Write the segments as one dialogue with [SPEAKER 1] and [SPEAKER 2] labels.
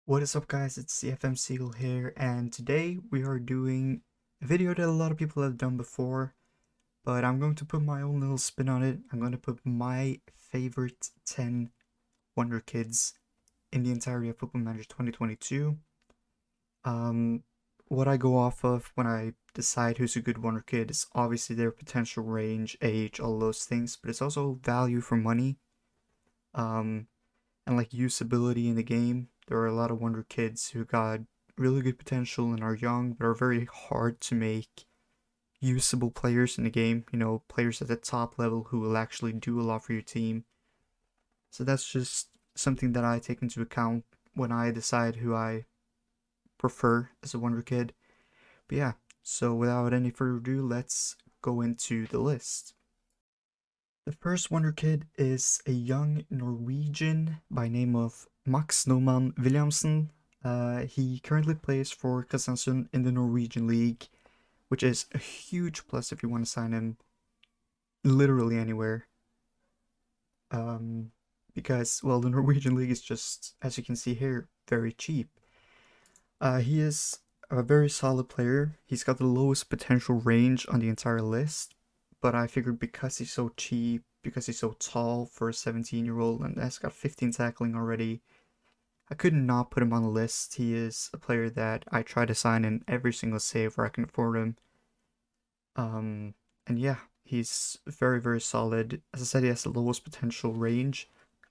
[SPEAKER 1] What is up, guys? It's the FM Seagull here, and today we are doing a video that a lot of people have done before, but I'm going to put my own little spin on it. I'm going to put my favorite 10 Wonder Kids in the entirety of Football Manager 2022. What I go off of when I decide who's a good Wonder Kid is obviously their potential range, age, all those things, but it's also value for money, and like usability in the game. There are a lot of Wonder Kids who got really good potential and are young, but are very hard to make usable players in the game. You know, players at the top level who will actually do a lot for your team. So that's just something that I take into account when I decide who I prefer as a Wonder Kid. But yeah, so without any further ado, let's go into the list. The first Wonder Kid is a young Norwegian by name of Norman Williamson. He currently plays for Kristiansund in the Norwegian League, which is a huge plus if you want to sign him literally anywhere. Because, well, the Norwegian League is just, as you can see here, very cheap. He is a very solid player. He's got the lowest potential range on the entire list, but I figured because he's so cheap, because he's so tall for a 17-year-old and has got 15 tackling already, I could not put him on the list. He is a player that I try to sign in every single save where I can afford him. And yeah, he's very, very solid. As I said, he has the lowest potential range,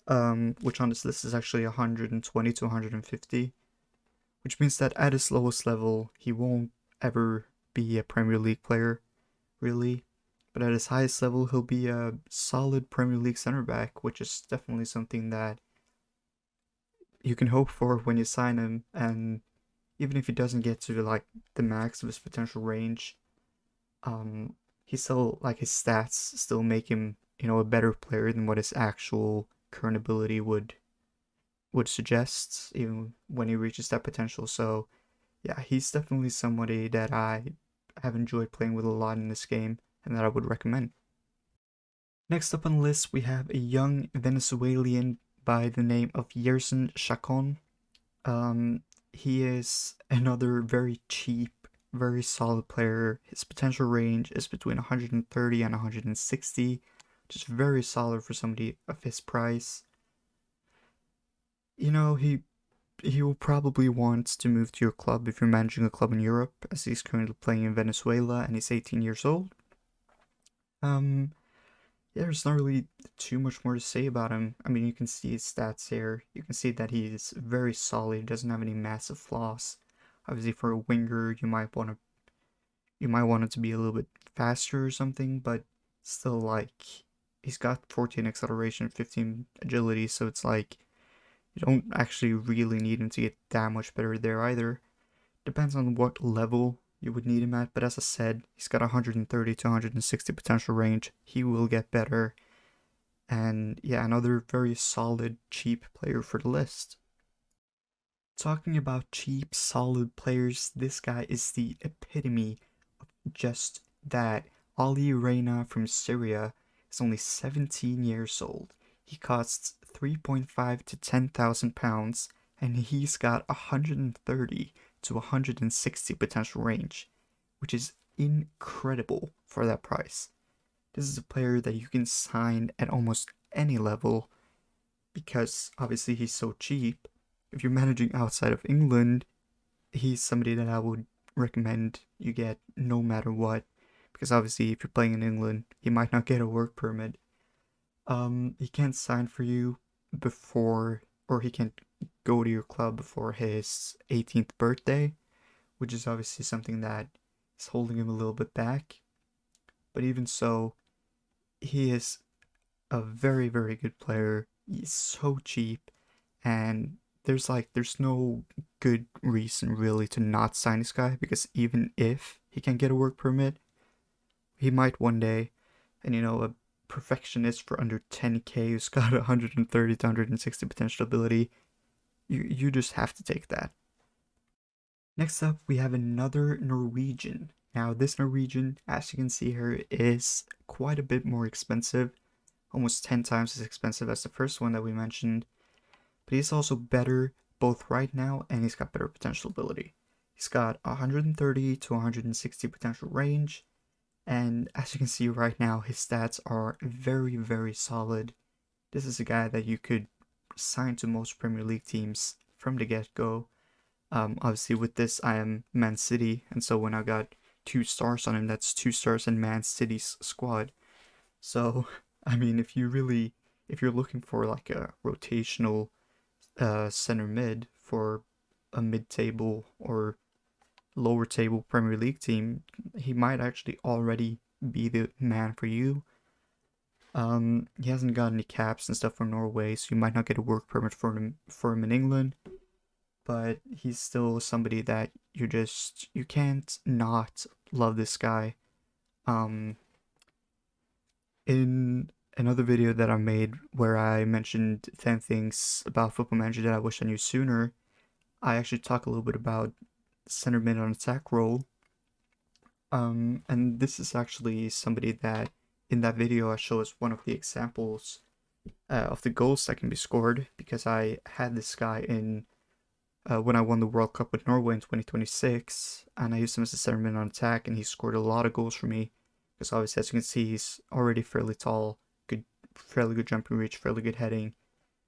[SPEAKER 1] which on this list is actually 120 to 150, which means that at his lowest level, he won't ever be a Premier League player, really. But at his highest level, he'll be a solid Premier League center back, which is definitely something that you can hope for when you sign him. And even if he doesn't get to like the max of his potential range, he still, like, his stats still make him, you know, a better player than what his actual current ability would suggest, even when he reaches that potential. So yeah, he's definitely somebody that I have enjoyed playing with a lot in this game and that I would recommend. Next up on the list, we have a young Venezuelan by the name of Yerson Chac&oacute. He is another very cheap, very solid player. His potential range is between 130 and 160, which is very solid for somebody of his price. You know, he will probably want to move to your club if you're managing a club in Europe, as he's currently playing in Venezuela and he's 18 years old. Yeah, there's not really too much more to say about him. I mean, you can see his stats here. You can see that he's very solid. He doesn't have any massive flaws. Obviously, for a winger, you might want it to be a little bit faster or something, but still, like, he's got 14 acceleration, 15 agility, so it's like you don't actually really need him to get that much better there either. Depends on what level you would need him at, but as I said, he's got 130 to 160 potential range. He will get better. And yeah, another very solid, cheap player for the list. Talking about cheap, solid players, this guy is the epitome of just that. Ali Reina from Syria is only 17 years old. He costs 3.5 to 10,000 pounds, and he's got 130 to 160 potential range, which is incredible for that price. This is a player that you can sign at almost any level because obviously he's so cheap. If you're managing outside of England, he's somebody that I would recommend you get no matter what, because obviously if you're playing in England, you might not get a work permit. He can't sign for you before, or he can't go to your club before his 18th birthday, which is obviously something that is holding him a little bit back. But even so, he is a very, very good player. He's so cheap, and there's no good reason really to not sign this guy, because even if he can get a work permit, he might one day. And you know, a perfectionist for under 10k who's got 130 to 160 potential ability, you just have to take that. Next up, we have another Norwegian. Now, this Norwegian, as you can see here, is quite a bit more expensive, almost 10 times as expensive as the first one that we mentioned, but he's also better both right now, and he's got better potential ability. He's got 130 to 160 potential range, and as you can see right now, his stats are very, very solid. This is a guy that you could sign to most Premier League teams from the get-go. Obviously with this, I am Man City, and so when I got 2 stars on him, that's 2 stars in Man City's squad. So, I mean, if you're looking for like a rotational center mid for a mid-table or lower table Premier League team, he might actually already be the man for you. He hasn't got any caps and stuff for Norway, so you might not get a work permit for him in England. But he's still somebody that you can't not love this guy. In another video that I made where I mentioned 10 things about Football Manager that I wish I knew sooner, I actually talk a little bit about center mid on attack role. And this is actually somebody that in that video I show as one of the examples of the goals that can be scored, because I had this guy in when I won the World Cup with Norway in 2026, and I used him as a center mid on attack, and he scored a lot of goals for me. Because obviously, as you can see, he's already fairly tall, fairly good jumping reach, fairly good heading.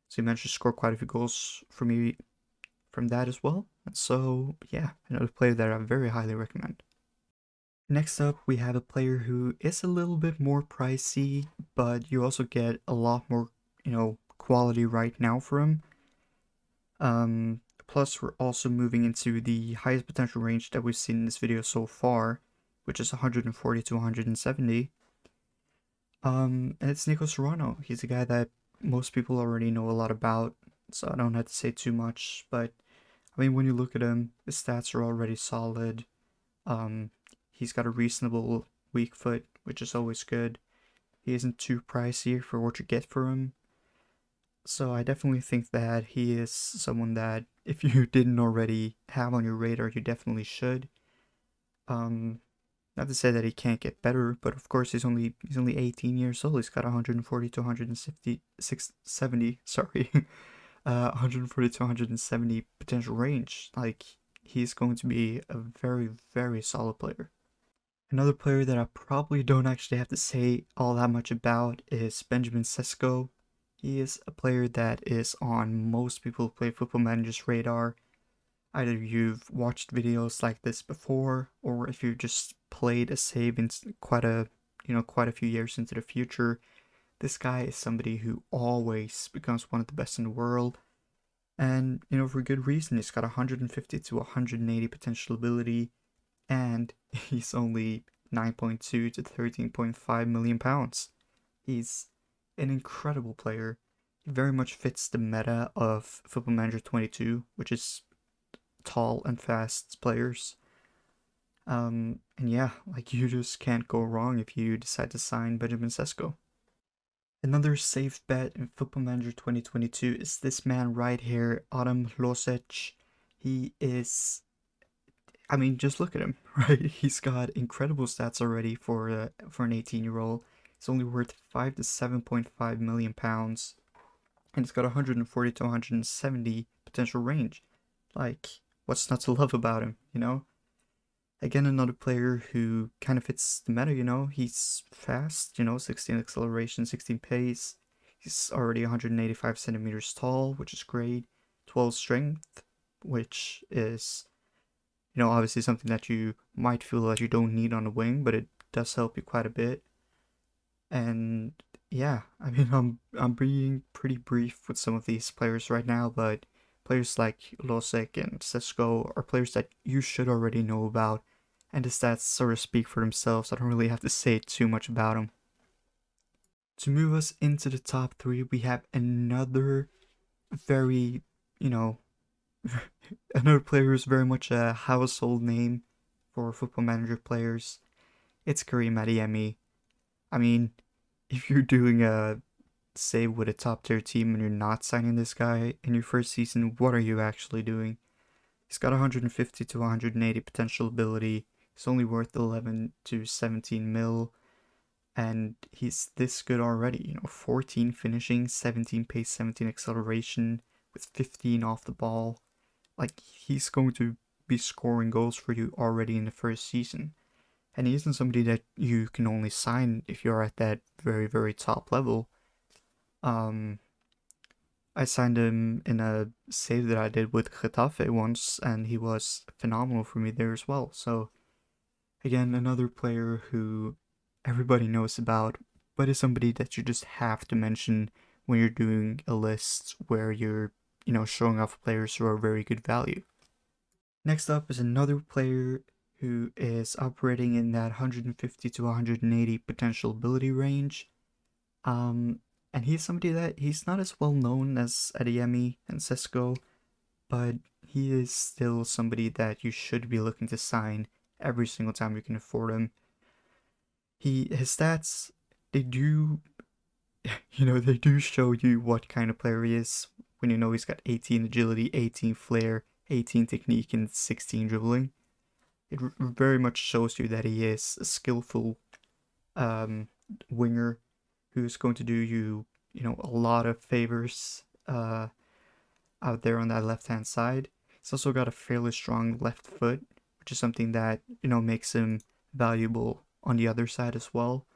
[SPEAKER 1] So he managed to score quite a few goals for me from that as well. And so, yeah, another player that I very highly recommend. Next up, we have a player who is a little bit more pricey, but you also get a lot more, quality right now for him. Plus, we're also moving into the highest potential range that we've seen in this video so far, which is 140 to 170. And it's Nico Serrano. He's a guy that most people already know a lot about, so I don't have to say too much. But, I mean, when you look at him, his stats are already solid. He's got a reasonable weak foot, which is always good. He isn't too pricey for what you get for him. So I definitely think that he is someone that, if you didn't already have on your radar, you definitely should. Not to say that he can't get better, but of course he's only 18 years old. He's got 140 to 170, sorry, 140 to 170 potential range. Like, he's going to be a very, very solid player. Another player that I probably don't actually have to say all that much about is Benjamin Šeško. He is a player that is on most people who play Football Manager's radar. Either you've watched videos like this before, or if you've just played a save in quite a few years into the future, this guy is somebody who always becomes one of the best in the world. And, for good reason. He's got 150 to 180 potential ability, and he's only 9.2 to 13.5 million pounds. He's an incredible player. He very much fits the meta of Football Manager 22, which is tall and fast players. And yeah, like, you just can't go wrong if you decide to sign Benjamin Šeško. Another safe bet in Football Manager 2022 is this man right here, Attila Szalai. He is, I mean, just look at him, right? He's got incredible stats already for an 18-year-old. He's only worth 5 to 7.5 million pounds, and he's got 140 to 170 potential range. Like, what's not to love about him, Again, another player who kind of fits the meta, He's fast, 16 acceleration, 16 pace. He's already 185 centimeters tall, which is great. 12 strength, which is, obviously something that you might feel that you don't need on the wing, but it does help you quite a bit. And yeah, I mean, I'm being pretty brief with some of these players right now, but players like Szalai and Šeško are players that you should already know about, and the stats sort of speak for themselves. I don't really have to say too much about them. To move us into the top 3, we have another very, another player who's very much a household name for Football Manager players. It's Karim Adeyemi. I mean, if you're doing a save with a top tier team and you're not signing this guy in your first season, what are you actually doing? He's got 150 to 180 potential ability. He's only worth 11 to 17 mil, and he's this good already. 14 finishing, 17 pace, 17 acceleration, with 15 off the ball. Like, he's going to be scoring goals for you already in the first season. And he isn't somebody that you can only sign if you're at that very, very top level. I signed him in a save that I did with Getafe once, and he was phenomenal for me there as well. So, again, another player who everybody knows about, but is somebody that you just have to mention when you're doing a list where you're, showing off players who are very good value. Next up is another player who is operating in that 150 to 180 potential ability range. And he's somebody that he's not as well known as Adeyemi and Šeško, but he is still somebody that you should be looking to sign every single time you can afford him. His stats, they do show you what kind of player he is when you know he's got 18 agility, 18 flair, 18 technique, and 16 dribbling. It very much shows you that he is a skillful winger who's going to do you, a lot of favors out there on that left-hand side. He's also got a fairly strong left foot, which is something that, makes him valuable on the other side as well,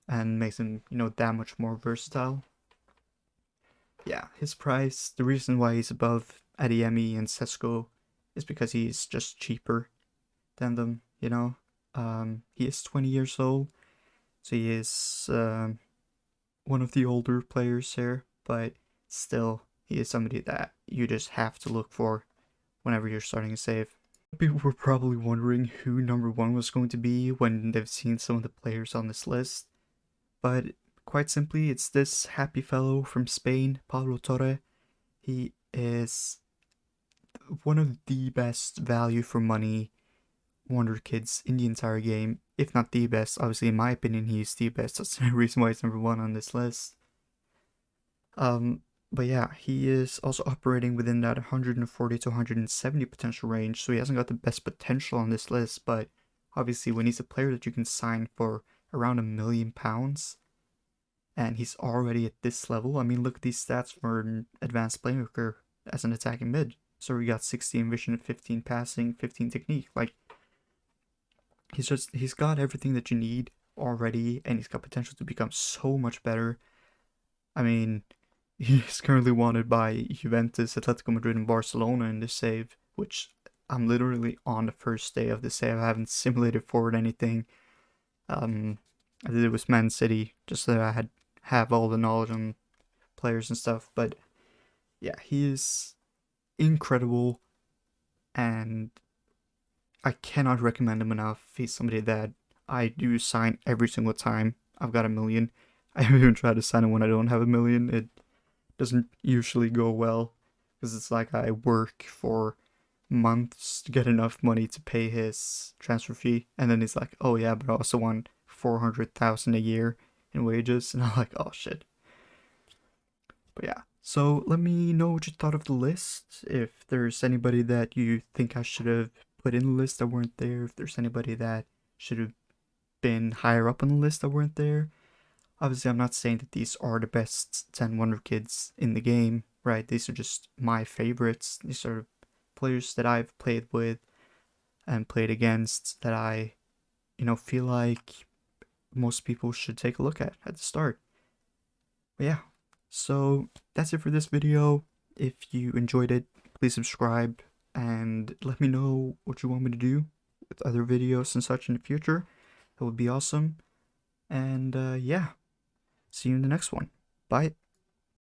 [SPEAKER 1] and makes him, that much more versatile. Yeah, his price, the reason why he's above Adeyemi and Šeško is because he's just cheaper than them, He is 20 years old, so he is one of the older players here, but still, he is somebody that you just have to look for whenever you're starting a save. People were probably wondering who number 1 was going to be when they've seen some of the players on this list, but quite simply, it's this happy fellow from Spain, Pablo Torre. He is one of the best value for money Wonderkids in the entire game, if not the best. Obviously, in my opinion, he's the best. That's the reason why he's number 1 on this list. But yeah, he is also operating within that 140 to 170 potential range, so he hasn't got the best potential on this list, but obviously when he's a player that you can sign for around £1 million, and he's already at this level, I mean, look at these stats for an advanced playmaker as an attacking mid. So we got 16 vision, 15 passing, 15 technique. Like, he's got everything that you need already, and he's got potential to become so much better. I mean, he's currently wanted by Juventus, Atletico Madrid, and Barcelona in this save, which I'm literally on the first day of the save. I haven't simulated forward anything. I did it with Man City, just so that I have all the knowledge on players and stuff. But yeah, he is incredible, and I cannot recommend him enough. He's somebody that I do sign every single time I've got $1 million. I haven't even tried to sign him when I don't have $1 million. It doesn't usually go well, because it's like I work for months to get enough money to pay his transfer fee, and then he's like, oh yeah, but I also want $400,000 a year in wages, and I'm like, oh shit. But yeah, so let me know what you thought of the list. If there's anybody that you think I should have put in the list that weren't there, if there's anybody that should have been higher up on the list that weren't there. Obviously, I'm not saying that these are the best 10 Wonderkids in the game, right? These are just my favorites. These are players that I've played with and played against that I, feel like most people should take a look at the start. But yeah, so that's it for this video. If you enjoyed it, please subscribe and let me know what you want me to do with other videos and such in the future. That would be awesome. And yeah, see you in the next one. Bye.